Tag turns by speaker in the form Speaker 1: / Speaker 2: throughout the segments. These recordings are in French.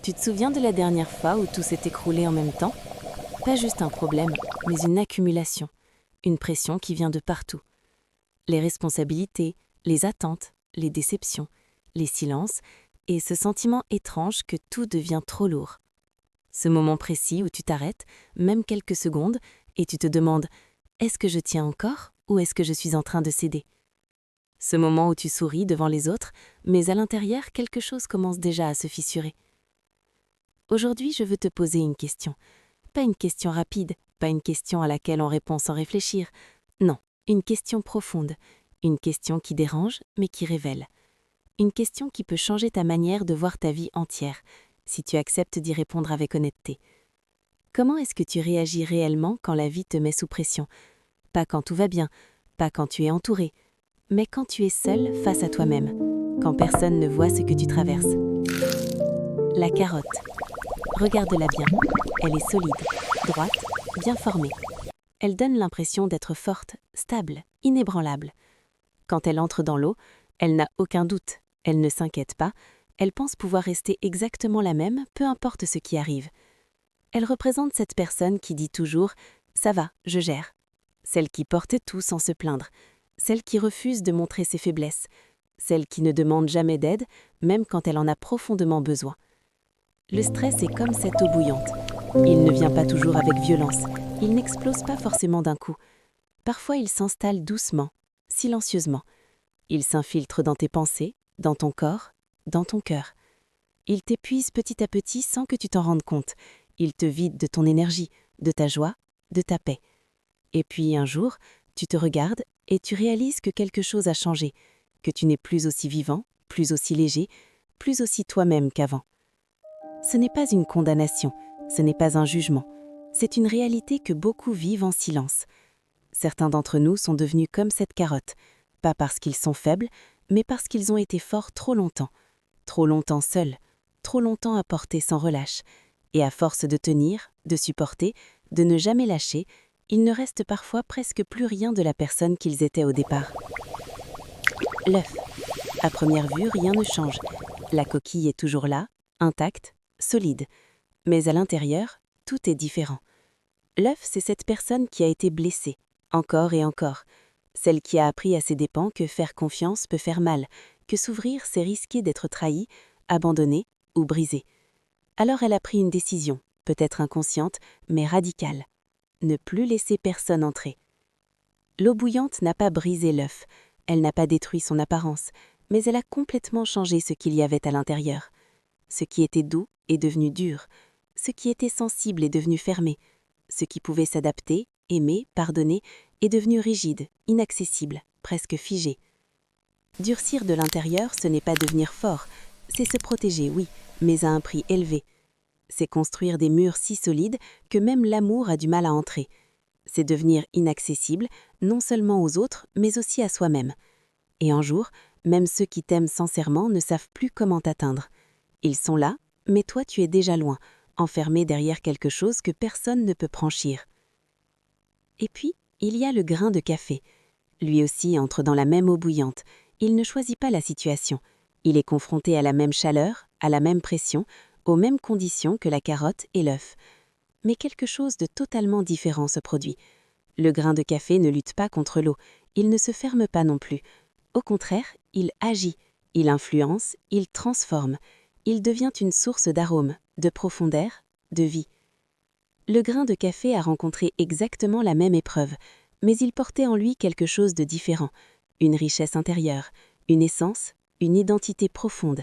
Speaker 1: Tu te souviens de la dernière fois où tout s'est écroulé en même temps? Pas juste un problème, mais une accumulation, une pression qui vient de partout. Les responsabilités, les attentes, les déceptions, les silences, et ce sentiment étrange que tout devient trop lourd. Ce moment précis où tu t'arrêtes, même quelques secondes, et tu te demandes « Est-ce que je tiens encore ou est-ce que je suis en train de céder ?» Ce moment où tu souris devant les autres, mais à l'intérieur, quelque chose commence déjà à se fissurer. Aujourd'hui, je veux te poser une question. Pas une question rapide, pas une question à laquelle on répond sans réfléchir. Non, une question profonde, une question qui dérange mais qui révèle. Une question qui peut changer ta manière de voir ta vie entière, si tu acceptes d'y répondre avec honnêteté. Comment est-ce que tu réagis réellement quand la vie te met sous pression? Pas quand tout va bien, pas quand tu es entouré, mais quand tu es seul face à toi-même, quand personne ne voit ce que tu traverses. La carotte. Regarde-la bien. Elle est solide, droite, bien formée. Elle donne l'impression d'être forte, stable, inébranlable. Quand elle entre dans l'eau, elle n'a aucun doute, elle ne s'inquiète pas, elle pense pouvoir rester exactement la même, peu importe ce qui arrive. Elle représente cette personne qui dit toujours « ça va, je gère », celle qui porte tout sans se plaindre, celle qui refuse de montrer ses faiblesses, celle qui ne demande jamais d'aide, même quand elle en a profondément besoin. Le stress est comme cette eau bouillante. Il ne vient pas toujours avec violence, il n'explose pas forcément d'un coup. Parfois il s'installe doucement, silencieusement. Il s'infiltre dans tes pensées, dans ton corps, dans ton cœur. Il t'épuise petit à petit sans que tu t'en rendes compte. Il te vide de ton énergie, de ta joie, de ta paix. Et puis un jour, tu te regardes et tu réalises que quelque chose a changé, que tu n'es plus aussi vivant, plus aussi léger, plus aussi toi-même qu'avant. Ce n'est pas une condamnation, ce n'est pas un jugement. C'est une réalité que beaucoup vivent en silence. Certains d'entre nous sont devenus comme cette carotte, pas parce qu'ils sont faibles, mais parce qu'ils ont été forts trop longtemps seuls, trop longtemps à porter sans relâche. Et à force de tenir, de supporter, de ne jamais lâcher, il ne reste parfois presque plus rien de la personne qu'ils étaient au départ. L'œuf. À première vue, rien ne change. La coquille est toujours là, intacte, solide. Mais à l'intérieur, tout est différent. L'œuf, c'est cette personne qui a été blessée, encore et encore. Celle qui a appris à ses dépens que faire confiance peut faire mal, que s'ouvrir, c'est risquer d'être trahi, abandonné ou brisé. Alors elle a pris une décision, peut-être inconsciente, mais radicale. Ne plus laisser personne entrer. L'eau bouillante n'a pas brisé l'œuf, elle n'a pas détruit son apparence, mais elle a complètement changé ce qu'il y avait à l'intérieur. Ce qui était doux est devenu dur, ce qui était sensible est devenu fermé, ce qui pouvait s'adapter, aimer, pardonner est devenu rigide, inaccessible, presque figé. Durcir de l'intérieur, ce n'est pas devenir fort, c'est se protéger, oui, mais à un prix élevé. C'est construire des murs si solides que même l'amour a du mal à entrer. C'est devenir inaccessible, non seulement aux autres, mais aussi à soi-même. Et un jour, même ceux qui t'aiment sincèrement ne savent plus comment t'atteindre. Ils sont là, mais toi tu es déjà loin, enfermé derrière quelque chose que personne ne peut franchir. Et puis, il y a le grain de café. Lui aussi entre dans la même eau bouillante. Il ne choisit pas la situation. Il est confronté à la même chaleur, à la même pression, aux mêmes conditions que la carotte et l'œuf. Mais quelque chose de totalement différent se produit. Le grain de café ne lutte pas contre l'eau, il ne se ferme pas non plus. Au contraire, il agit, il influence, il transforme. Il devient une source d'arômes, de profondeur, de vie. Le grain de café a rencontré exactement la même épreuve, mais il portait en lui quelque chose de différent, une richesse intérieure, une essence, une identité profonde.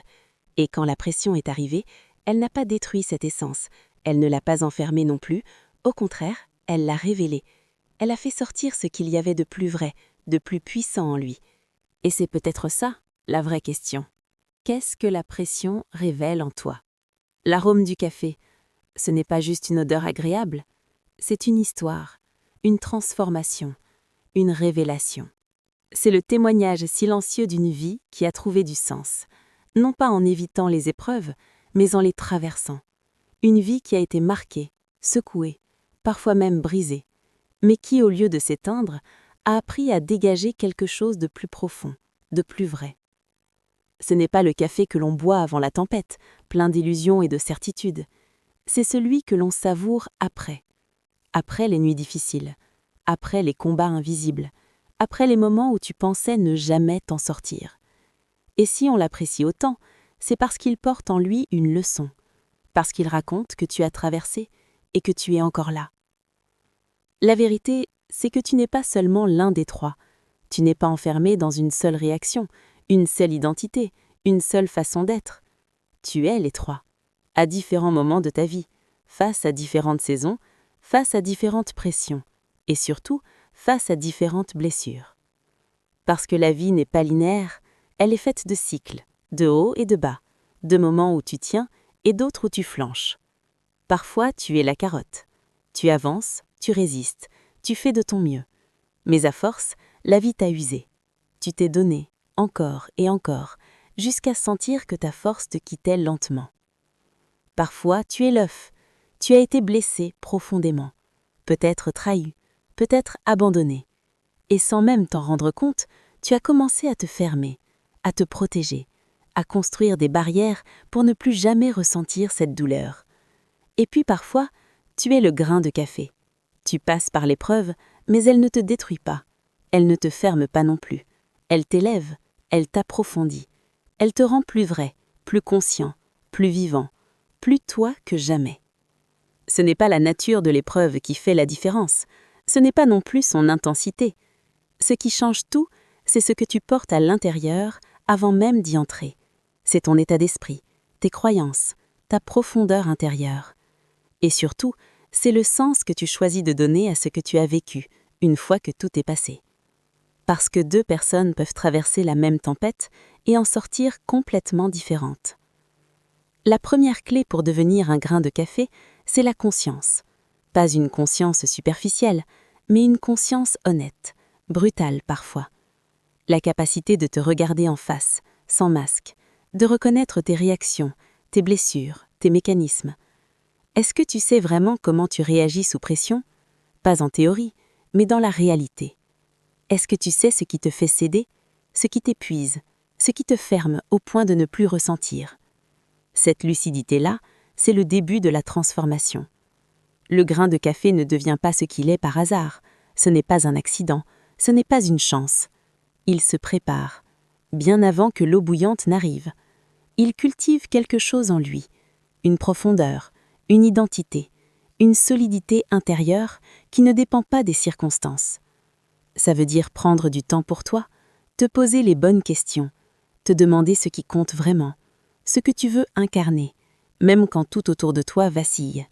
Speaker 1: Et quand la pression est arrivée, elle n'a pas détruit cette essence, elle ne l'a pas enfermée non plus, au contraire, elle l'a révélée. Elle a fait sortir ce qu'il y avait de plus vrai, de plus puissant en lui. Et c'est peut-être ça, la vraie question. Qu'est-ce que la pression révèle en toi? L'arôme du café, ce n'est pas juste une odeur agréable, c'est une histoire, une transformation, une révélation. C'est le témoignage silencieux d'une vie qui a trouvé du sens, non pas en évitant les épreuves, mais en les traversant. Une vie qui a été marquée, secouée, parfois même brisée, mais qui, au lieu de s'éteindre, a appris à dégager quelque chose de plus profond, de plus vrai. Ce n'est pas le café que l'on boit avant la tempête, plein d'illusions et de certitudes. C'est celui que l'on savoure après les nuits difficiles, après les combats invisibles, après les moments où tu pensais ne jamais t'en sortir. Et si on l'apprécie autant, c'est parce qu'il porte en lui une leçon, parce qu'il raconte que tu as traversé et que tu es encore là. La vérité, c'est que tu n'es pas seulement l'un des trois. Tu n'es pas enfermé dans une seule réaction, une seule identité, une seule façon d'être. Tu es les trois, à différents moments de ta vie, face à différentes saisons, face à différentes pressions, et surtout face à différentes blessures. Parce que la vie n'est pas linéaire, elle est faite de cycles, de hauts et de bas, de moments où tu tiens et d'autres où tu flanches. Parfois, tu es la carotte. Tu avances, tu résistes, tu fais de ton mieux. Mais à force, la vie t'a usé. Tu t'es donné, encore et encore, jusqu'à sentir que ta force te quittait lentement. Parfois, tu es l'œuf. Tu as été blessé profondément, peut-être trahi, peut-être abandonné. Et sans même t'en rendre compte, tu as commencé à te fermer, à te protéger, à construire des barrières pour ne plus jamais ressentir cette douleur. Et puis parfois, tu es le grain de café. Tu passes par l'épreuve, mais elle ne te détruit pas. Elle ne te ferme pas non plus. Elle t'élève, elle t'approfondit. Elle te rend plus vrai, plus conscient, plus vivant, plus toi que jamais. Ce n'est pas la nature de l'épreuve qui fait la différence. Ce n'est pas non plus son intensité. Ce qui change tout, c'est ce que tu portes à l'intérieur avant même d'y entrer. C'est ton état d'esprit, tes croyances, ta profondeur intérieure. Et surtout, c'est le sens que tu choisis de donner à ce que tu as vécu une fois que tout est passé. Parce que deux personnes peuvent traverser la même tempête et en sortir complètement différentes. La première clé pour devenir un grain de café, c'est la conscience. Pas une conscience superficielle, mais une conscience honnête, brutale parfois. La capacité de te regarder en face, sans masque, de reconnaître tes réactions, tes blessures, tes mécanismes. Est-ce que tu sais vraiment comment tu réagis sous pression? Pas en théorie, mais dans la réalité. Est-ce que tu sais ce qui te fait céder, ce qui t'épuise, ce qui te ferme au point de ne plus ressentir? Cette lucidité-là, c'est le début de la transformation. Le grain de café ne devient pas ce qu'il est par hasard. Ce n'est pas un accident, ce n'est pas une chance. Il se prépare, bien avant que l'eau bouillante n'arrive. Il cultive quelque chose en lui, une profondeur, une identité, une solidité intérieure qui ne dépend pas des circonstances. Ça veut dire prendre du temps pour toi, te poser les bonnes questions, te demander ce qui compte vraiment, ce que tu veux incarner, même quand tout autour de toi vacille.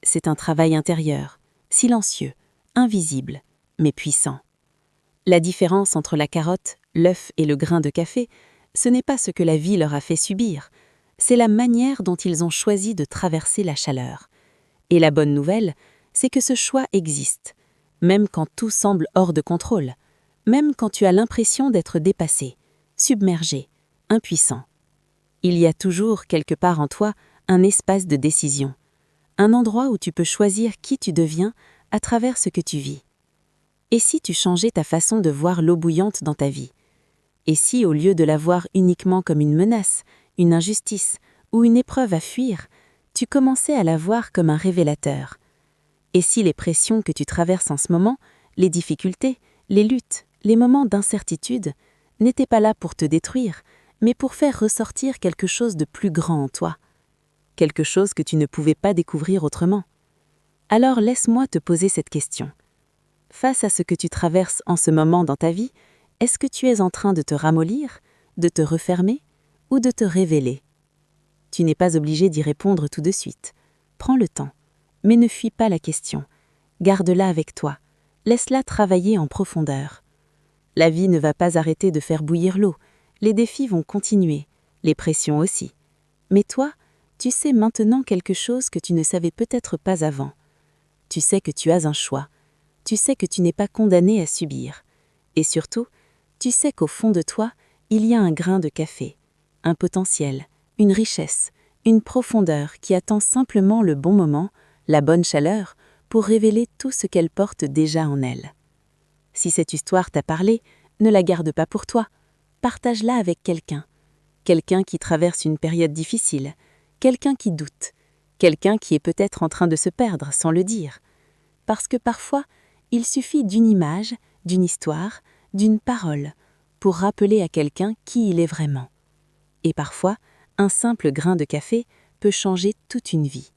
Speaker 1: C'est un travail intérieur, silencieux, invisible, mais puissant. La différence entre la carotte, l'œuf et le grain de café, ce n'est pas ce que la vie leur a fait subir, c'est la manière dont ils ont choisi de traverser la chaleur. Et la bonne nouvelle, c'est que ce choix existe, même quand tout semble hors de contrôle, même quand tu as l'impression d'être dépassé, submergé, impuissant. Il y a toujours quelque part en toi un espace de décision, un endroit où tu peux choisir qui tu deviens à travers ce que tu vis. Et si tu changeais ta façon de voir l'eau bouillante dans ta vie? Et si, au lieu de la voir uniquement comme une menace, une injustice ou une épreuve à fuir, tu commençais à la voir comme un révélateur? Et si les pressions que tu traverses en ce moment, les difficultés, les luttes, les moments d'incertitude, n'étaient pas là pour te détruire, mais pour faire ressortir quelque chose de plus grand en toi, quelque chose que tu ne pouvais pas découvrir autrement? Alors laisse-moi te poser cette question. Face à ce que tu traverses en ce moment dans ta vie, est-ce que tu es en train de te ramollir, de te refermer ou de te révéler? Tu n'es pas obligé d'y répondre tout de suite. Prends le temps, mais ne fuis pas la question. Garde-la avec toi. Laisse-la travailler en profondeur. La vie ne va pas arrêter de faire bouillir l'eau. Les défis vont continuer, les pressions aussi. Mais toi, tu sais maintenant quelque chose que tu ne savais peut-être pas avant. Tu sais que tu as un choix. Tu sais que tu n'es pas condamné à subir. Et surtout, tu sais qu'au fond de toi, il y a un grain de café, un potentiel, une richesse, une profondeur qui attend simplement le bon moment, la bonne chaleur, pour révéler tout ce qu'elle porte déjà en elle. Si cette histoire t'a parlé, ne la garde pas pour toi, partage-la avec quelqu'un. quelqu'un qui traverse une période difficile, quelqu'un qui doute, quelqu'un qui est peut-être en train de se perdre sans le dire. Parce que parfois, il suffit d'une image, d'une histoire, d'une parole pour rappeler à quelqu'un qui il est vraiment. Et parfois, un simple grain de café peut changer toute une vie.